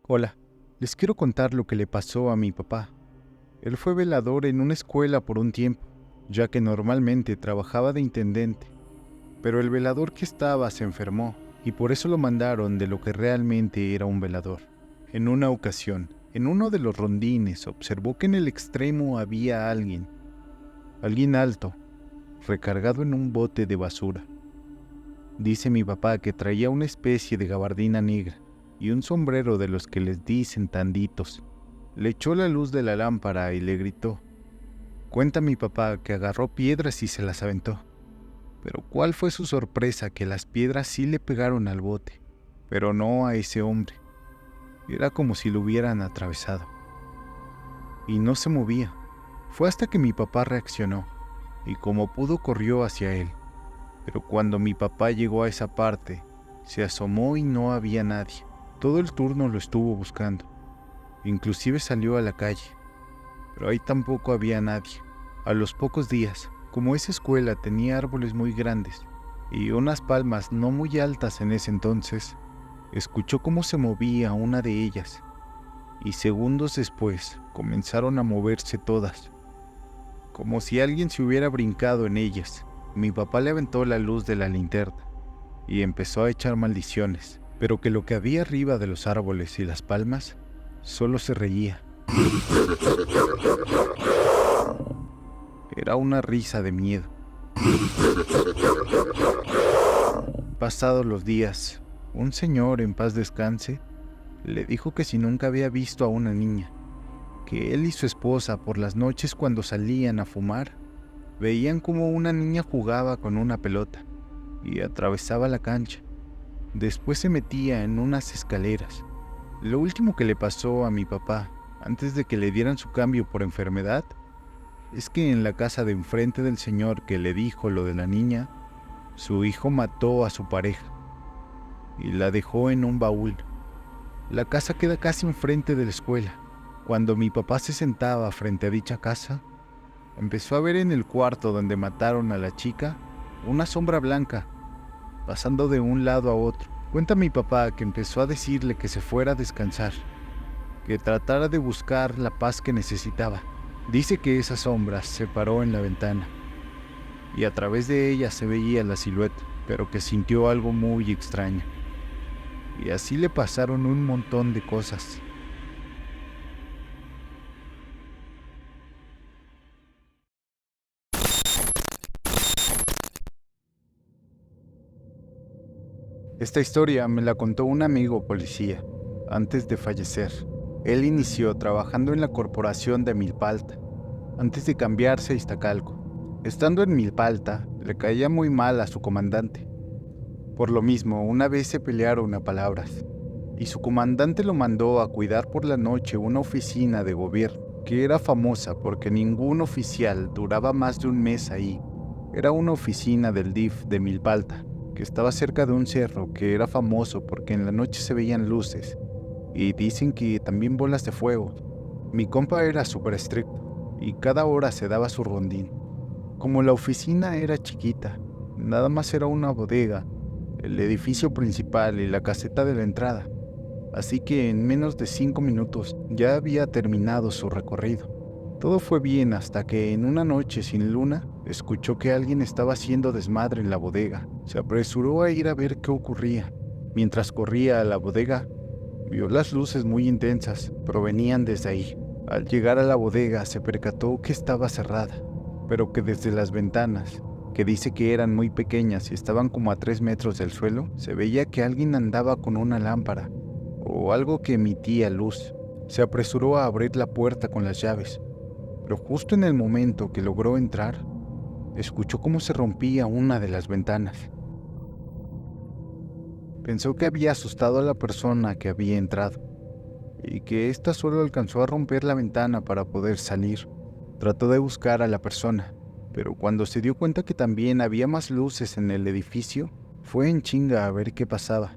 Hola, les quiero contar lo que le pasó a mi papá. Él fue velador en una escuela por un tiempo, ya que normalmente trabajaba de intendente, pero el velador que estaba se enfermó y por eso lo mandaron de lo que realmente era un velador. En una ocasión, en uno de los rondines, observó que en el extremo había alguien alto, recargado en un bote de basura. Dice mi papá que traía una especie de gabardina negra y un sombrero de los que les dicen tanditos. Le echó la luz de la lámpara y le gritó. Cuenta mi papá que agarró piedras y se las aventó. Pero cuál fue su sorpresa que las piedras sí le pegaron al bote, pero no a ese hombre. Era como si lo hubieran atravesado. Y no se movía. Fue hasta que mi papá reaccionó, y como pudo corrió hacia él. Pero cuando mi papá llegó a esa parte, se asomó y no había nadie. Todo el turno lo estuvo buscando. Inclusive salió a la calle, pero ahí tampoco había nadie. A los pocos días, como esa escuela tenía árboles muy grandes y unas palmas no muy altas en ese entonces, escuchó cómo se movía una de ellas, y segundos después comenzaron a moverse todas, como si alguien se hubiera brincado en ellas. Mi papá le aventó la luz de la linterna y empezó a echar maldiciones, pero que lo que había arriba de los árboles y las palmas solo se reía. Era una risa de miedo. Pasados los días, un señor, en paz descanse, le dijo que si nunca había visto a una niña, que él y su esposa por las noches cuando salían a fumar, veían como una niña jugaba con una pelota y atravesaba la cancha. Después se metía en unas escaleras. Lo último que le pasó a mi papá, antes de que le dieran su cambio por enfermedad, es que en la casa de enfrente del señor que le dijo lo de la niña, su hijo mató a su pareja y la dejó en un baúl. La casa queda casi enfrente de la escuela. Cuando mi papá se sentaba frente a dicha casa, empezó a ver en el cuarto donde mataron a la chica una sombra blanca, pasando de un lado a otro. Cuenta mi papá que empezó a decirle que se fuera a descansar, que tratara de buscar la paz que necesitaba. Dice que esa sombra se paró en la ventana y a través de ella se veía la silueta, pero que sintió algo muy extraño. Y así le pasaron un montón de cosas. Esta historia me la contó un amigo policía, antes de fallecer. Él inició trabajando en la corporación de Milpalta, antes de cambiarse a Iztacalco. Estando en Milpalta, le caía muy mal a su comandante. Por lo mismo, una vez se pelearon a palabras, y su comandante lo mandó a cuidar por la noche una oficina de gobierno, que era famosa porque ningún oficial duraba más de un mes ahí. Era una oficina del DIF de Milpalta, que estaba cerca de un cerro que era famoso porque en la noche se veían luces, y dicen que también bolas de fuego. Mi compa era súper estricto, y cada hora se daba su rondín. Como la oficina era chiquita, nada más era una bodega, el edificio principal y la caseta de la entrada, así que en menos de 5 minutos ya había terminado su recorrido. Todo fue bien hasta que en una noche sin luna escuchó que alguien estaba haciendo desmadre en la bodega. Se apresuró a ir a ver qué ocurría. Mientras corría a la bodega, vio las luces muy intensas, provenían desde ahí. Al llegar a la bodega se percató que estaba cerrada, pero que desde las ventanas, que dice que eran muy pequeñas y estaban como a 3 metros del suelo, se veía que alguien andaba con una lámpara o algo que emitía luz. Se apresuró a abrir la puerta con las llaves, pero justo en el momento que logró entrar, escuchó cómo se rompía una de las ventanas. Pensó que había asustado a la persona que había entrado y que ésta solo alcanzó a romper la ventana para poder salir. Trató de buscar a la persona, pero cuando se dio cuenta que también había más luces en el edificio, fue en chinga a ver qué pasaba,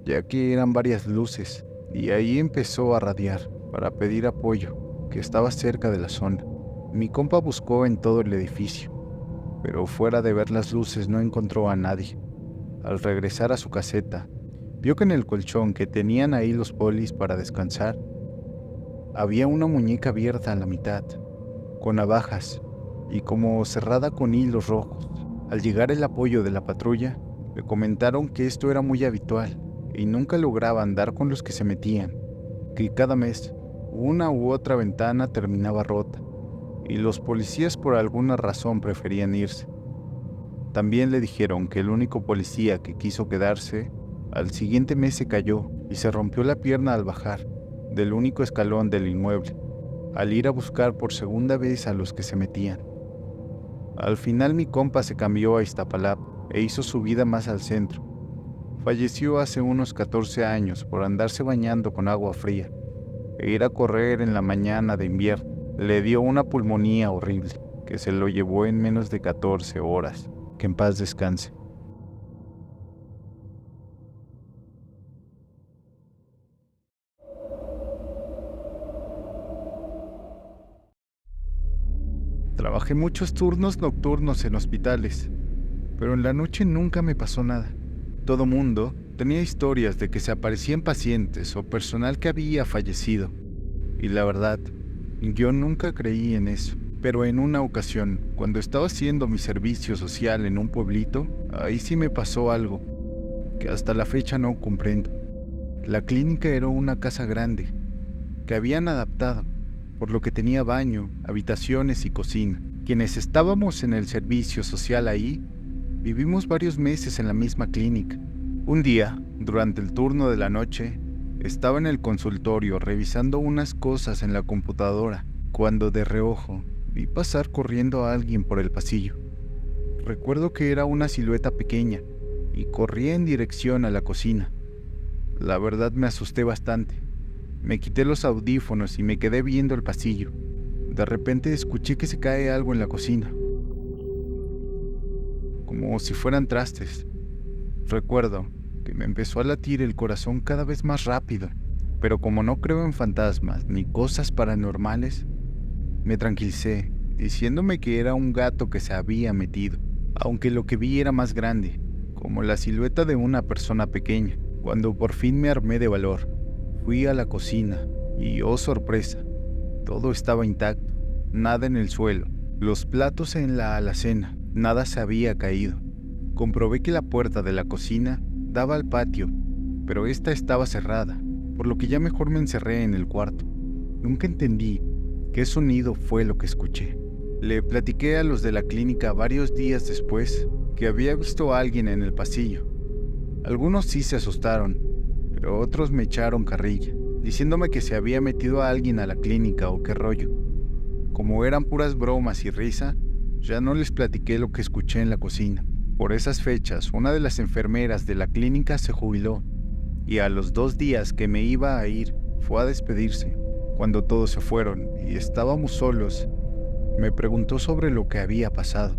ya que eran varias luces, y ahí empezó a radiar para pedir apoyo, que estaba cerca de la zona. Mi compa buscó en todo el edificio, pero fuera de ver las luces no encontró a nadie. Al regresar a su caseta, Vio que en el colchón que tenían ahí los polis para descansar, había una muñeca abierta a la mitad, con navajas y como cerrada con hilos rojos. Al llegar el apoyo de la patrulla, le comentaron que esto era muy habitual y nunca lograban dar con los que se metían, que cada mes una u otra ventana terminaba rota y los policías por alguna razón preferían irse. También le dijeron que el único policía que quiso quedarse, al siguiente mes se cayó y se rompió la pierna al bajar del único escalón del inmueble, al ir a buscar por segunda vez a los que se metían. Al final mi compa se cambió a Iztapalapa e hizo su vida más al centro. Falleció hace unos 14 años por andarse bañando con agua fría e ir a correr en la mañana de invierno. Le dio una pulmonía horrible que se lo llevó en menos de 14 horas. Que en paz descanse. Trabajé muchos turnos nocturnos en hospitales, pero en la noche nunca me pasó nada. Todo mundo tenía historias de que se aparecían pacientes o personal que había fallecido, y la verdad, yo nunca creí en eso. Pero en una ocasión, cuando estaba haciendo mi servicio social en un pueblito, ahí sí me pasó algo que hasta la fecha no comprendo. La clínica era una casa grande que habían adaptado, por lo que tenía baño, habitaciones y cocina. Quienes estábamos en el servicio social ahí, vivimos varios meses en la misma clínica. Un día, durante el turno de la noche, estaba en el consultorio revisando unas cosas en la computadora, cuando de reojo vi pasar corriendo a alguien por el pasillo. Recuerdo que era una silueta pequeña y corrí en dirección a la cocina. La verdad me asusté bastante. Me quité los audífonos y me quedé viendo el pasillo. De repente escuché que se cae algo en la cocina, como si fueran trastes. Recuerdo que me empezó a latir el corazón cada vez más rápido, pero como no creo en fantasmas ni cosas paranormales, me tranquilicé, diciéndome que era un gato que se había metido, aunque lo que vi era más grande, como la silueta de una persona pequeña. Cuando por fin me armé de valor, fui a la cocina y, oh sorpresa, todo estaba intacto, nada en el suelo, los platos en la alacena, nada se había caído. Comprobé que la puerta de la cocina daba al patio, pero esta estaba cerrada, por lo que ya mejor me encerré en el cuarto. Nunca entendí qué sonido fue lo que escuché. Le platiqué a los de la clínica varios días después que había visto a alguien en el pasillo. Algunos sí se asustaron, pero otros me echaron carrilla, diciéndome que se había metido a alguien a la clínica o qué rollo. Como eran puras bromas y risa, ya no les platiqué lo que escuché en la cocina. Por esas fechas, una de las enfermeras de la clínica se jubiló, y a los 2 días que me iba a ir, fue a despedirse. Cuando todos se fueron y estábamos solos, me preguntó sobre lo que había pasado.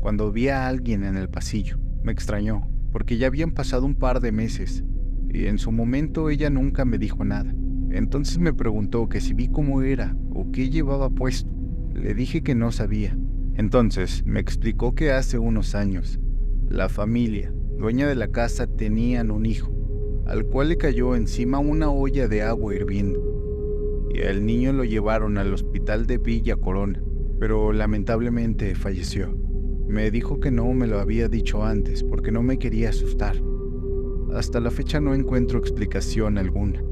Cuando vi a alguien en el pasillo, me extrañó, porque ya habían pasado un par de meses, y en su momento ella nunca me dijo nada. Entonces me preguntó que si vi cómo era o qué llevaba puesto. Le dije que no sabía. Entonces me explicó que hace unos años, la familia, dueña de la casa, tenían un hijo, al cual le cayó encima una olla de agua hirviendo, y al niño lo llevaron al hospital de Villa Corona, pero lamentablemente falleció. Me dijo que no me lo había dicho antes porque no me quería asustar. Hasta la fecha no encuentro explicación alguna.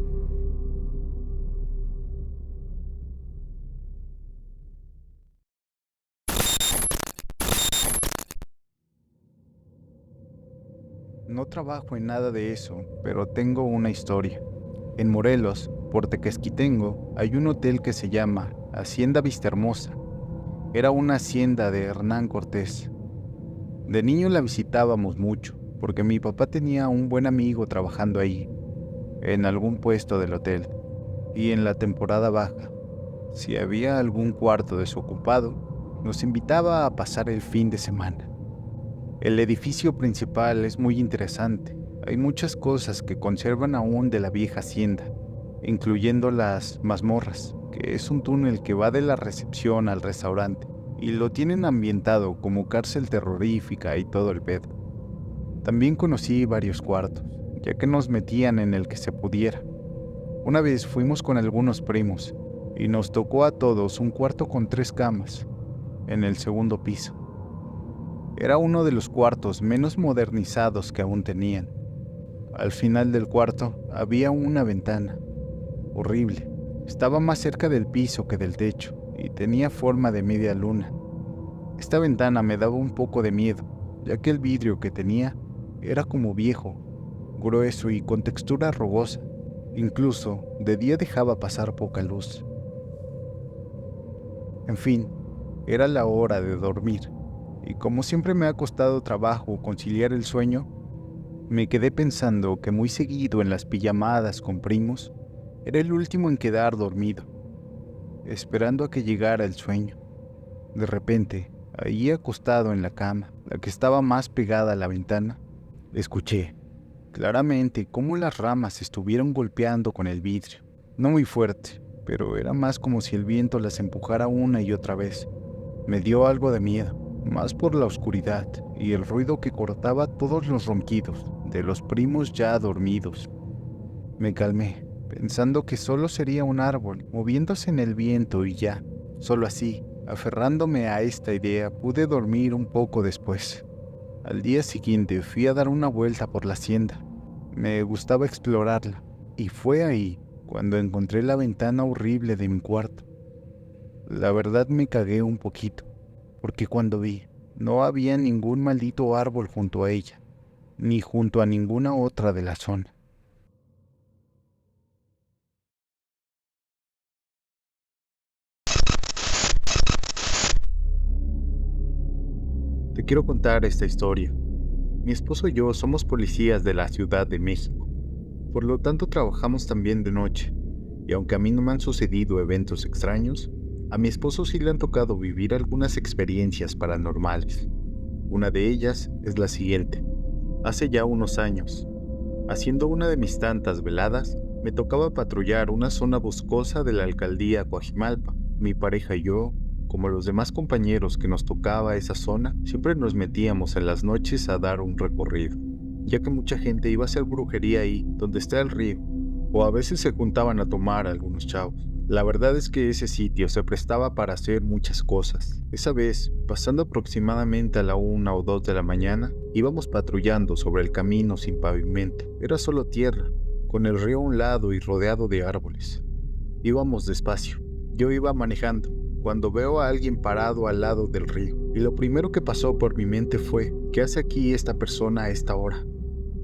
No trabajo en nada de eso, pero tengo una historia. En Morelos, por Tequesquitengo, hay un hotel que se llama Hacienda Vistahermosa. Era una hacienda de Hernán Cortés. De niño la visitábamos mucho, porque mi papá tenía un buen amigo trabajando ahí, en algún puesto del hotel. Y en la temporada baja, si había algún cuarto desocupado, nos invitaba a pasar el fin de semana. El edificio principal es muy interesante. Hay muchas cosas que conservan aún de la vieja hacienda, incluyendo las mazmorras, que es un túnel que va de la recepción al restaurante, y lo tienen ambientado como cárcel terrorífica y todo el pedo. También conocí varios cuartos, ya que nos metían en el que se pudiera. Una vez fuimos con algunos primos y nos tocó a todos un cuarto con 3 camas, en el segundo piso. Era uno de los cuartos menos modernizados que aún tenían. Al final del cuarto había una ventana, horrible. Estaba más cerca del piso que del techo y tenía forma de media luna. Esta ventana me daba un poco de miedo, ya que el vidrio que tenía era como viejo, grueso y con textura rugosa. Incluso de día dejaba pasar poca luz. En fin, era la hora de dormir, y como siempre me ha costado trabajo conciliar el sueño, me quedé pensando que muy seguido en las pijamadas con primos, era el último en quedar dormido, esperando a que llegara el sueño. De repente, ahí acostado en la cama, la que estaba más pegada a la ventana, escuché claramente cómo las ramas estuvieron golpeando con el vidrio. No muy fuerte, pero era más como si el viento las empujara una y otra vez. Me dio algo de miedo, más por la oscuridad y el ruido que cortaba todos los ronquidos de los primos ya dormidos. Me calmé, pensando que solo sería un árbol moviéndose en el viento y ya. Solo así, aferrándome a esta idea, pude dormir un poco después. Al día siguiente fui a dar una vuelta por la hacienda. Me gustaba explorarla, y fue ahí cuando encontré la ventana horrible de mi cuarto. La verdad me cagué un poquito, porque cuando vi, no había ningún maldito árbol junto a ella, ni junto a ninguna otra de la zona. Te quiero contar esta historia. Mi esposo y yo somos policías de la Ciudad de México, por lo tanto trabajamos también de noche, y aunque a mí no me han sucedido eventos extraños, a mi esposo sí le han tocado vivir algunas experiencias paranormales. Una de ellas es la siguiente. Hace ya unos años, haciendo una de mis tantas veladas, me tocaba patrullar una zona boscosa de la alcaldía Coajimalpa. Mi pareja y yo, como los demás compañeros que nos tocaba esa zona, siempre nos metíamos en las noches a dar un recorrido, ya que mucha gente iba a hacer brujería ahí, donde está el río, o a veces se juntaban a tomar algunos chavos. La verdad es que ese sitio se prestaba para hacer muchas cosas. Esa vez, pasando aproximadamente a la 1 o 2 de la mañana, íbamos patrullando sobre el camino sin pavimento. Era solo tierra, con el río a un lado y rodeado de árboles. Íbamos despacio. Yo iba manejando, cuando veo a alguien parado al lado del río, y lo primero que pasó por mi mente fue, ¿qué hace aquí esta persona a esta hora?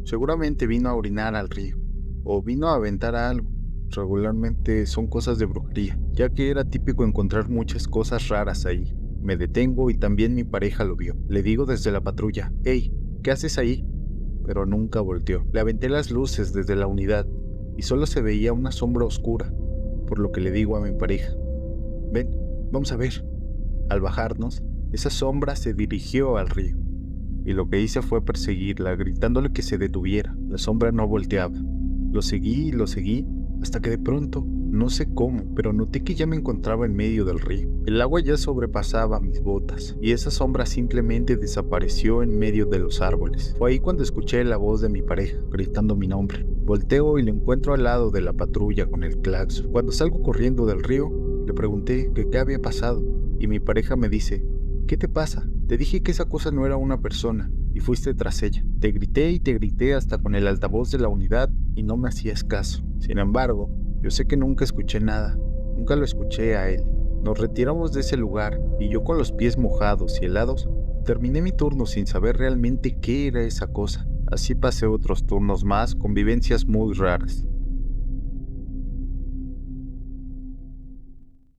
Seguramente vino a orinar al río, o vino a aventar algo. Regularmente son cosas de brujería, ya que era típico encontrar muchas cosas raras ahí. Me detengo y también mi pareja lo vio. Le digo desde la patrulla, «Hey, ¿qué haces ahí?» Pero nunca volteó. Le aventé las luces desde la unidad y solo se veía una sombra oscura, por lo que le digo a mi pareja, «Ven, vamos a ver». Al bajarnos, esa sombra se dirigió al río, y lo que hice fue perseguirla, gritándole que se detuviera. La sombra no volteaba. Lo seguí y lo seguí, hasta que de pronto, no sé cómo, pero noté que ya me encontraba en medio del río. El agua ya sobrepasaba mis botas, y esa sombra simplemente desapareció en medio de los árboles. Fue ahí cuando escuché la voz de mi pareja, gritando mi nombre. Volteo y lo encuentro al lado de la patrulla con el claxon. Cuando salgo corriendo del río, le pregunté que qué había pasado, y mi pareja me dice, «¿Qué te pasa? Te dije que esa cosa no era una persona, y fuiste tras ella. Te grité y te grité hasta con el altavoz de la unidad y no me hacías caso». Sin embargo, yo sé que nunca escuché nada, nunca lo escuché a él. Nos retiramos de ese lugar y yo con los pies mojados y helados, terminé mi turno sin saber realmente qué era esa cosa. Así pasé otros turnos más con vivencias muy raras.